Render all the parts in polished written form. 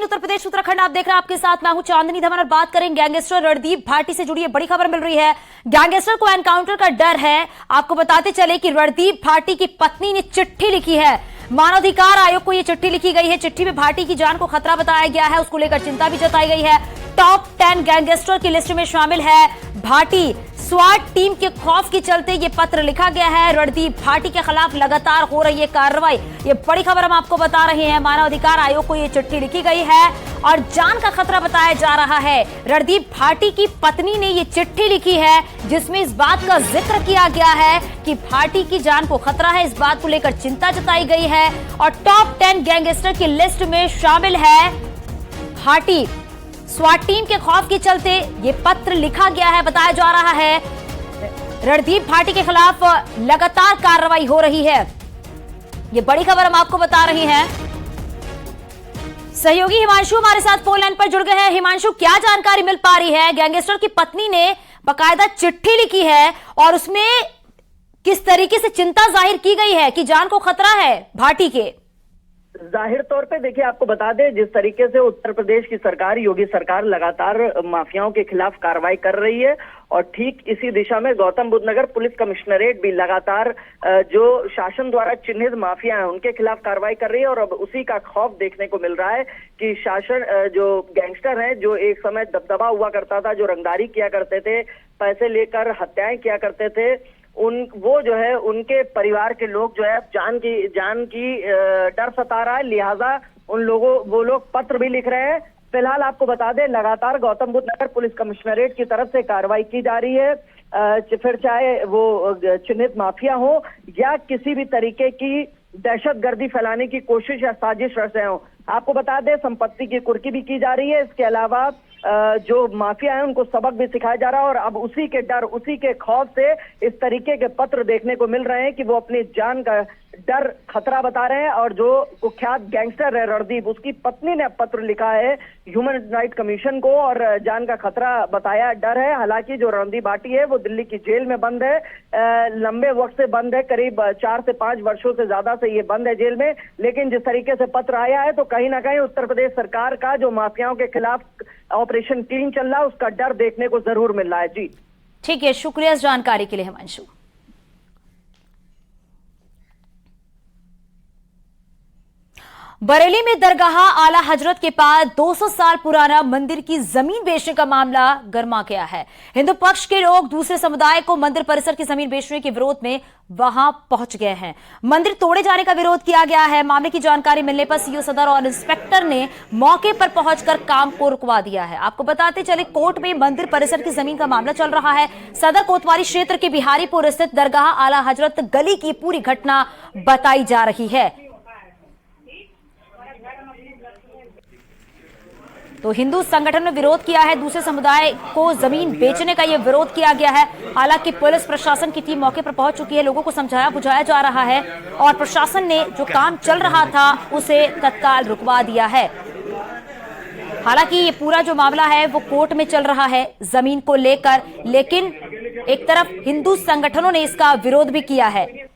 13 उत्तर प्रदेश उत्तराखंड आप देख रहे हैं, आपके साथ मैं हूं चांदनी धवन और बात करें गैंगस्टर रणदीप भाटी से जुड़ी बड़ी खबर मिल रही है। गैंगस्टर को एनकाउंटर का डर है। आपको बताते चले कि रणदीप भाटी की पत्नी ने चिट्ठी लिखी है, मानवाधिकार आयोग को यह चिट्ठी लिखी गई है। चिट्ठी में भाटी की जान को खतरा बताया गया है, उसको लेकर चिंता भी जताई गई है। टॉप 10 गैंगस्टर की लिस्ट में शामिल है भाटी। स्वाट टीम के खौफ के चलते ये पत्र लिखा गया है। रणदीप भाटी के खिलाफ लगातार हो रही है कार्रवाई, ये बड़ी खबर हम आपको बता रहे हैं। मानवाधिकार आयोग को ये चिट्ठी लिखी गई है और जान का खतरा बताया जा रहा है। रणदीप भाटी की पत्नी ने ये चिट्ठी लिखी है जिसमें इस बात का जिक्र किया गया है कि भाटी की जान को खतरा है, इस बात को लेकर चिंता जताई गई है। और टॉप 10 गैंगस्टर की लिस्ट में शामिल है भाटी। स्वाट टीम के खौफ के चलते ये पत्र लिखा गया है, बताया जा रहा है रणदीप भाटी के खिलाफ लगातार कार्रवाई हो रही है। ये बड़ी खबर हम आपको बता रहे हैं। सहयोगी हिमांशु हमारे साथ फोन लाइन पर जुड़ गए हैं। हिमांशु, क्या जानकारी मिल पा रही है? गैंगस्टर की पत्नी ने बाकायदा चिट्ठी लिखी है और उसमें किस तरीके से चिंता जाहिर की गई है कि जान को खतरा है भाटी के? जाहिर तौर पे देखिए, आपको बता दें जिस तरीके से उत्तर प्रदेश की सरकार, योगी सरकार लगातार माफियाओं के खिलाफ कार्रवाई कर रही है और ठीक इसी दिशा में गौतम बुद्ध नगर पुलिस कमिश्नरेट भी लगातार जो शासन द्वारा चिन्हित माफिया हैं उनके खिलाफ कार्रवाई कर रही है। और अब उसी का खौफ देखने को मिल रहा है कि शासन जो गैंगस्टर हैं, जो एक समय दबदबा हुआ करता था, जो रंगदारी किया करते थे, पैसे लेकर हत्याएं किया करते थे, वो जो है उनके परिवार के लोग जो है जान की डर सता रहा है। लिहाजा वो लोग पत्र भी लिख रहे हैं। फिलहाल आपको बता दें लगातार गौतम बुद्ध नगर पुलिस कमिश्नरेट की तरफ से कार्रवाई की जा रही है, फिर चाहे वो चिन्हित माफिया हो या किसी भी तरीके की दहशतगर्दी फैलाने की कोशिश या साजिश रचे हो। आपको बता दें संपत्ति की कुर्की भी की जा रही है। इसके अलावा जो माफिया है उनको सबक भी सिखाया जा रहा है और अब उसी के डर, उसी के खौफ से इस तरीके के पत्र देखने को मिल रहे हैं कि वो अपनी जान का डर खतरा बता रहे हैं। और जो कुख्यात गैंगस्टर है रणदीप, उसकी पत्नी ने पत्र लिखा है ह्यूमन राइट कमीशन को और जान का खतरा बताया, डर है। हालांकि जो रणदीप भाटी है वो दिल्ली की जेल में बंद है, लंबे वक्त से बंद है, करीब 4 से 5 वर्षों से ज्यादा से ये बंद है जेल में। लेकिन जिस तरीके से पत्र आया है तो कहीं ना कहीं उत्तर प्रदेश सरकार का जो माफियाओं के खिलाफ ऑपरेशन क्लीन चल रहा है उसका डर देखने को जरूर मिल रहा है। जी ठीक है, शुक्रिया इस जानकारी के लिए हिमांशु। बरेली में दरगाह आला हजरत के पास 200 साल पुराना मंदिर की जमीन बेचने का मामला गर्मा गया है। हिंदू पक्ष के लोग दूसरे समुदाय को मंदिर परिसर की जमीन बेचने के विरोध में वहां पहुंच गए हैं। मंदिर तोड़े जाने का विरोध किया गया है। मामले की जानकारी मिलने पर सीओ सदर और इंस्पेक्टर ने मौके पर पहुंचकर काम को रुकवा दिया है। आपको बताते चले कोर्ट में मंदिर परिसर की जमीन का मामला चल रहा है। सदर कोतवाली क्षेत्र के बिहारीपुर स्थित दरगाह आला हजरत गली की पूरी घटना बताई जा रही है। तो हिंदू संगठन ने विरोध किया है, दूसरे समुदाय को जमीन बेचने का यह विरोध किया गया है। हालांकि पुलिस प्रशासन की टीम मौके पर पहुंच चुकी है, लोगों को समझाया बुझाया जा रहा है और प्रशासन ने जो काम चल रहा था उसे तत्काल रुकवा दिया है। हालांकि ये पूरा जो मामला है वो कोर्ट में चल रहा है जमीन को लेकर, लेकिन एक तरफ हिंदू संगठनों ने इसका विरोध भी किया है।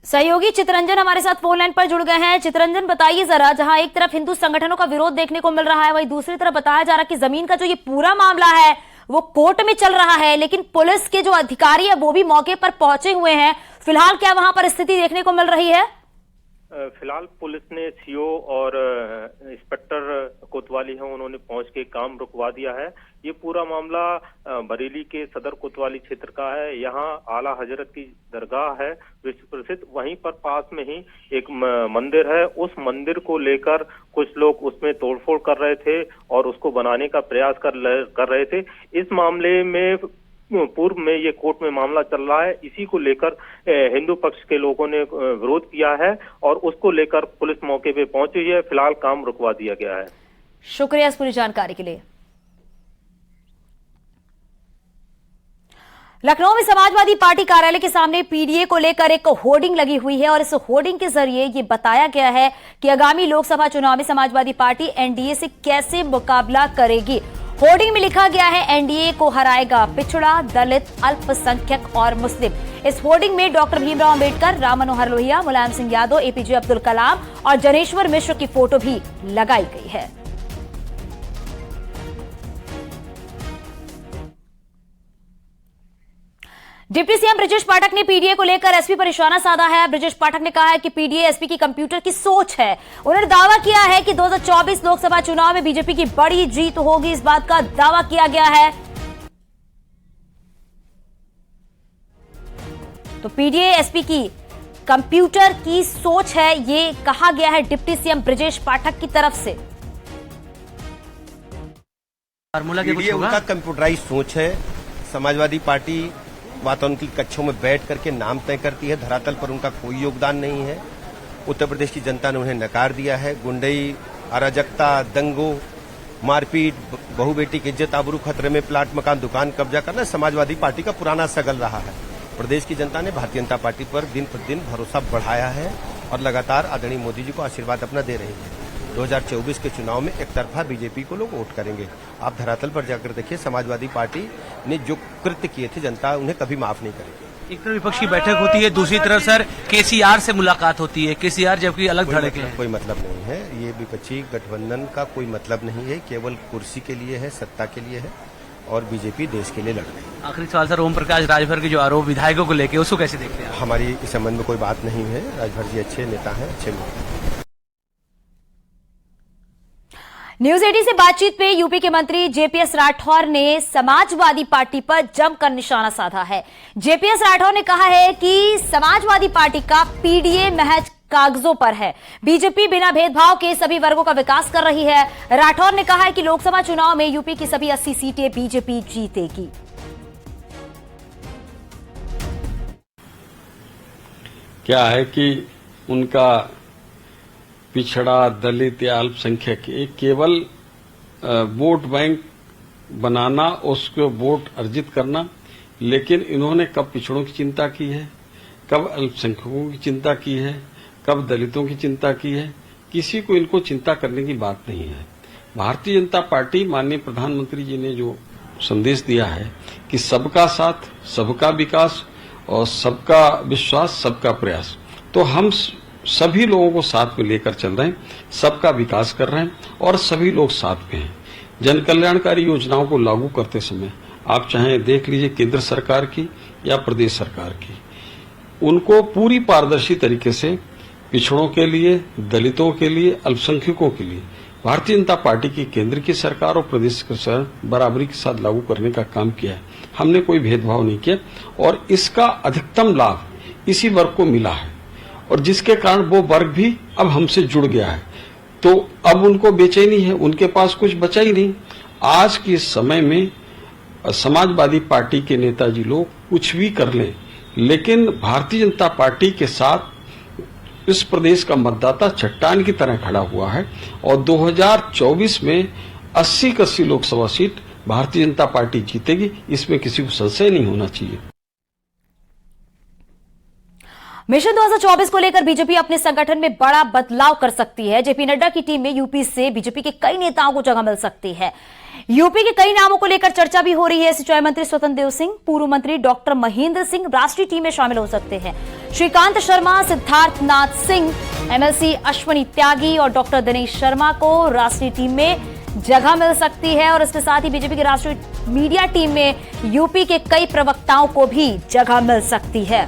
सहयोगी चितरंजन हमारे साथ फोन लाइन पर जुड़ गए हैं। चितरंजन, बताइए जरा, जहां एक तरफ हिंदू संगठनों का विरोध देखने को मिल रहा है, वहीं दूसरी तरफ बताया जा रहा है कि जमीन का जो ये पूरा मामला है वो कोर्ट में चल रहा है, लेकिन पुलिस के जो अधिकारी है वो भी मौके पर पहुंचे हुए हैं। फिलहाल क्या वहां पर स्थिति देखने को मिल रही है? फिलहाल पुलिस ने सीओ और इंस्पेक्टर कोतवाली हैं, उन्होंने पहुंच के काम रुकवा दिया है। ये पूरा मामला बरेली के सदर कोतवाली क्षेत्र का है। यहाँ आला हजरत की दरगाह है विश्व प्रसिद्ध, वहीं पर पास में ही एक मंदिर है। उस मंदिर को लेकर कुछ लोग उसमें तोड़फोड़ कर रहे थे और उसको बनाने का प्रयास कर रहे थे। इस मामले में पूर्व में ये कोर्ट में मामला चल रहा है। इसी को लेकर हिंदू पक्ष के लोगों ने विरोध किया है और उसको लेकर पुलिस मौके पे पहुंची है। फिलहाल काम रुकवा दिया गया है। शुक्रिया इस पूरी जानकारी के लिए। लखनऊ में समाजवादी पार्टी कार्यालय के सामने पीडीए को लेकर एक होर्डिंग लगी हुई है और इस होर्डिंग के जरिए ये बताया गया है कि आगामी लोकसभा चुनाव में समाजवादी पार्टी एनडीए से कैसे मुकाबला करेगी। होर्डिंग में लिखा गया है एनडीए को हराएगा पिछड़ा, दलित, अल्पसंख्यक और मुस्लिम। इस होर्डिंग में डॉक्टर भीमराव अंबेडकर, राम मनोहर लोहिया, मुलायम सिंह यादव, एपीजे अब्दुल कलाम और जनेश्वर मिश्र की फोटो भी लगाई गई है। डिप्टी सीएम ब्रजेश पाठक ने पीडीए को लेकर एसपी पर निशाना साधा है। ब्रजेश पाठक ने कहा है कि पीडीए एसपी की कंप्यूटर की सोच है। उन्होंने दावा किया है कि 2024 लोकसभा चुनाव में बीजेपी की बड़ी जीत होगी, इस बात का दावा किया गया है। तो पीडीए एसपी की कंप्यूटर की सोच है, ये कहा गया है डिप्टी सीएम ब्रजेश पाठक की तरफ से। पीडीए उनका कंप्यूटराइज सोच है। समाजवादी पार्टी वातानुकूलित कक्षों में बैठ करके नाम तय करती है, धरातल पर उनका कोई योगदान नहीं है। उत्तर प्रदेश की जनता ने उन्हें नकार दिया है। गुंडई, अराजकता, दंगों, मारपीट, बहू बेटी की इज्जत आबरू खतरे में, प्लाट मकान दुकान कब्जा करना समाजवादी पार्टी का पुराना सगल रहा है। प्रदेश की जनता ने भारतीय जनता पार्टी पर दिन प्रतिदिन भरोसा बढ़ाया है और लगातार आदरणीय मोदी जी को आशीर्वाद अपना दे रही है। 2024 के चुनाव में एक तरफा बीजेपी को लोग वोट करेंगे। आप धरातल पर जाकर देखिए, समाजवादी पार्टी ने जो कृत्य किए थे जनता उन्हें कभी माफ नहीं करेगी। एक तरफ विपक्ष की बैठक होती है, दूसरी तरफ सर केसीआर से मुलाकात होती है। केसीआर जबकि अलग धड़के हैं। कोई मतलब नहीं है, ये विपक्षी गठबंधन का कोई मतलब नहीं है। केवल कुर्सी के लिए है, सत्ता के लिए है और बीजेपी देश के लिए लड़ रही है। आखिरी सवाल सर, ओम प्रकाश राजभर के जो आरोप विधायकों को लेकर, उसको कैसे देखते हैं? हमारी इस संबंध में कोई बात नहीं है। राजभर जी अच्छे नेता हैं, अच्छे लोग हैं। न्यूज 18 से बातचीत में यूपी के मंत्री जेपीएस राठौर ने समाजवादी पार्टी पर जमकर निशाना साधा है। जेपीएस राठौर ने कहा है कि समाजवादी पार्टी का पीडीए महज कागजों पर है, बीजेपी बिना भेदभाव के सभी वर्गों का विकास कर रही है। राठौर ने कहा है कि लोकसभा चुनाव में यूपी की सभी 80 सीटें बीजेपी जीतेगी। क्या है कि उनका पिछड़ा, दलित या अल्पसंख्यक एक केवल वोट बैंक बनाना, उसको वोट अर्जित करना, लेकिन इन्होंने कब पिछड़ों की चिंता की है, कब अल्पसंख्यकों की चिंता की है, कब दलितों की चिंता की है? किसी को इनको चिंता करने की बात नहीं है। भारतीय जनता पार्टी, माननीय प्रधानमंत्री जी ने जो संदेश दिया है कि सबका साथ, सबका विकास और सबका विश्वास, सबका प्रयास, तो हम सभी लोगों को साथ में लेकर चल रहे हैं, सबका विकास कर रहे हैं और सभी लोग साथ में हैं। जन कल्याणकारी योजनाओं को लागू करते समय आप चाहे देख लीजिए केंद्र सरकार की या प्रदेश सरकार की, उनको पूरी पारदर्शी तरीके से पिछड़ों के लिए, दलितों के लिए, अल्पसंख्यकों के लिए भारतीय जनता पार्टी की केंद्र की सरकार और प्रदेश की सरकार बराबरी के साथ लागू करने का काम किया है। हमने कोई भेदभाव नहीं किया और इसका अधिकतम लाभ इसी वर्ग को मिला है और जिसके कारण वो वर्ग भी अब हमसे जुड़ गया है। तो अब उनको बेचैनी है, उनके पास कुछ बचा ही नहीं। आज के समय में समाजवादी पार्टी के नेताजी लोग कुछ भी कर लें, लेकिन भारतीय जनता पार्टी के साथ इस प्रदेश का मतदाता चट्टान की तरह खड़ा हुआ है और 2024 में 80 की 80 लोकसभा सीट भारतीय जनता पार्टी जीतेगी, इसमें किसी को संशय नहीं होना चाहिए। मिशन 2024 को लेकर बीजेपी अपने संगठन में बड़ा बदलाव कर सकती है। जेपी नड्डा की टीम में यूपी से बीजेपी के कई नेताओं को जगह मिल सकती है। यूपी के कई नामों को लेकर चर्चा भी हो रही है। सिंचाई मंत्री स्वतंत्र देव सिंह, पूर्व मंत्री डॉक्टर महेंद्र सिंह राष्ट्रीय टीम में शामिल हो सकते हैं। श्रीकांत शर्मा, सिद्धार्थ नाथ सिंह, एमएलसी अश्वनी त्यागी और डॉक्टर दिनेश शर्मा को राष्ट्रीय टीम में जगह मिल सकती है और इसके साथ ही बीजेपी की राष्ट्रीय मीडिया टीम में यूपी के कई प्रवक्ताओं को भी जगह मिल सकती है।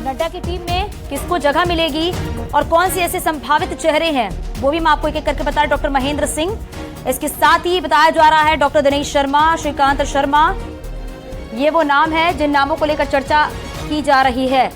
नड्डा की टीम में किसको जगह मिलेगी और कौन से ऐसे संभावित चेहरे हैं, वो भी मैं आपको एक एक करके बता। डॉक्टर महेंद्र सिंह, इसके साथ ही बताया जा रहा है डॉक्टर दिनेश शर्मा, श्रीकांत शर्मा, ये वो नाम है जिन नामों को लेकर चर्चा की जा रही है।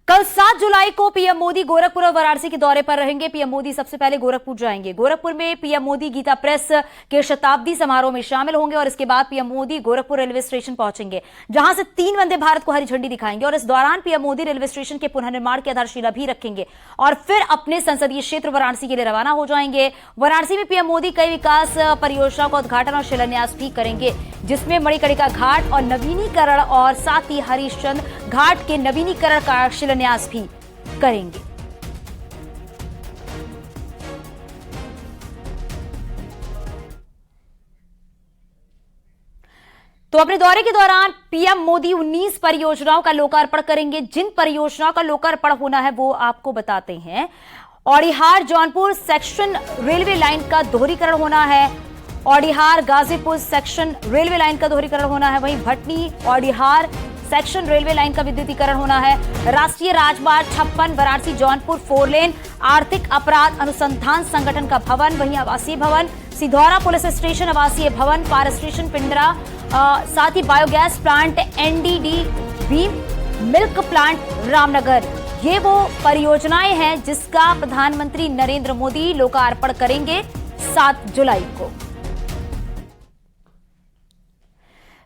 कल 7 जुलाई जुलाई को पीएम मोदी गोरखपुर और वाराणसी के दौरे पर रहेंगे। पीएम मोदी सबसे पहले गोरखपुर जाएंगे। गोरखपुर में पीएम मोदी गीता प्रेस के शताब्दी समारोह में शामिल होंगे और इसके बाद PM Modi Gorakhpur railway station पहुंचेंगे, जहां से 3 वंदे भारत को हरी झंडी दिखाएंगे और इस दौरान पीएम मोदी रेलवे स्टेशन के पुनर्निर्माण की आधारशिला भी रखेंगे और फिर अपने संसदीय क्षेत्र वाराणसी के लिए रवाना हो जाएंगे। वाराणसी में पीएम मोदी कई विकास परियोजनाओं का उद्घाटन और शिलान्यास भी करेंगे, जिसमें मणिकर्णिका घाट और नवीनीकरण और साथ ही हरिश्चंद्र घाट के नवीनीकरण का शिलान्यास भी करेंगे। तो अपने दौरे के दौरान पीएम मोदी 19 परियोजनाओं का लोकार्पण करेंगे। जिन परियोजनाओं का लोकार्पण होना है वो आपको बताते हैं। Aunrihar Jaunpur section railway line का दोहरीकरण होना है। Aunrihar Ghazipur section railway line का दोहरीकरण होना है। वहीं Bhatni Aunrihar section railway line का विद्युतीकरण होना है। राष्ट्रीय राजमार्ग 56 वाराणसी जौनपुर 4 लेन, आर्थिक अपराध अनुसंधान संगठन का भवन, वहीं आवासीय भवन, सिधौरा पुलिस स्टेशन आवासीय भवन, फायर स्टेशन पिंडरा, साथ ही biogas plant NDDB, milk plant Ramnagar. ये वो परियोजनाएं हैं जिसका प्रधानमंत्री नरेंद्र मोदी लोकार्पण करेंगे 7 जुलाई को।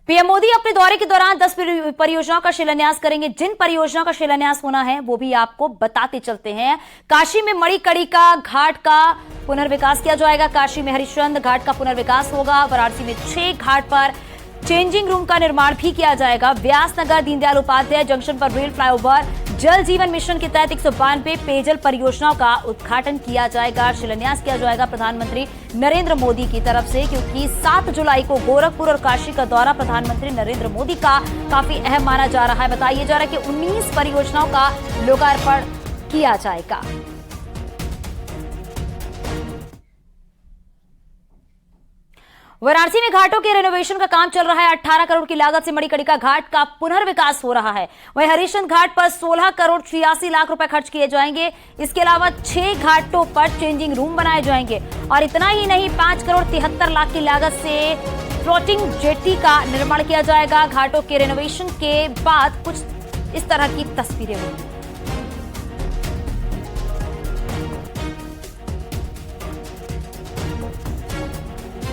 पीएम मोदी अपने दौरे के दौरान 10 परियोजनाओं का शिलान्यास करेंगे। जिन परियोजनाओं का शिलान्यास होना है वो भी आपको बताते चलते हैं। काशी में मणिकर्णिका घाट का पुनर्विकास किया जाएगा। काशी में हरिश्चंद्र घाट का पुनर्विकास होगा। वाराणसी में 6 घाट पर चेंजिंग रूम का निर्माण भी किया जाएगा। व्यासनगर दीनदयाल उपाध्याय जंक्शन पर रेल फ्लाईओवर, जल जीवन मिशन के तहत 192 पेयजल परियोजनाओं का उद्घाटन किया जाएगा, शिलान्यास किया जाएगा प्रधानमंत्री नरेंद्र मोदी की तरफ से, क्योंकि 7 जुलाई को गोरखपुर और काशी का दौरा प्रधानमंत्री नरेंद्र मोदी का काफी अहम माना जा रहा है। बताया जा रहा है कि 19 परियोजनाओं का लोकार्पण किया जाएगा। वाराणसी में घाटों के रेनोवेशन का काम चल रहा है। 18 करोड़ की लागत से मणिकर्णिका घाट का पुनर्विकास हो रहा है। वहीं हरिश्चंद्र घाट पर 16 करोड़ 86 लाख रुपए खर्च किए जाएंगे। इसके अलावा 6 घाटों पर चेंजिंग रूम बनाए जाएंगे और इतना ही नहीं, 5 करोड़ 73 लाख की लागत से फ्लोटिंग जेटी का निर्माण किया जाएगा। घाटों के रेनोवेशन के बाद कुछ इस तरह की तस्वीरें होंगी।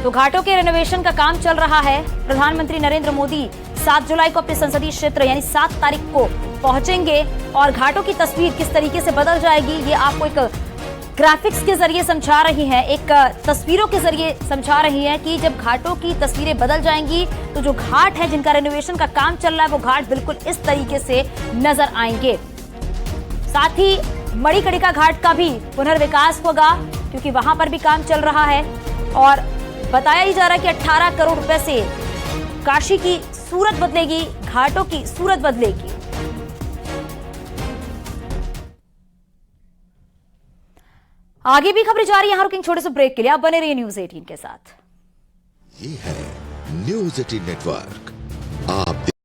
तो घाटों के रेनोवेशन का काम चल रहा है। प्रधानमंत्री नरेंद्र मोदी 7 जुलाई को अपने संसदीय क्षेत्र यानी 7 तारीख को पहुंचेंगे और घाटों की तस्वीर किस तरीके से बदल जाएगी ये आपको एक ग्राफिक्स के जरिए समझा रही हैं, एक तस्वीरों के जरिए समझा रही हैं कि जब घाटों की तस्वीरें बदल जाएंगी तो जो घाट है जिनका रेनोवेशन का काम चल रहा है वो घाट बिल्कुल इस तरीके से नजर आएंगे। साथ ही मणिकर्णिका घाट का भी पुनर्विकास होगा क्योंकि वहां पर भी काम चल रहा है और बताया ही जा रहा है कि 18 करोड़ रुपए से काशी की सूरत बदलेगी, घाटों की सूरत बदलेगी। आगे भी खबरें जारी, यहां रुकेंगे छोटे से ब्रेक के लिए। आप बने रहिए न्यूज़ 18 के साथ। ये है न्यूज़ 18 नेटवर्क।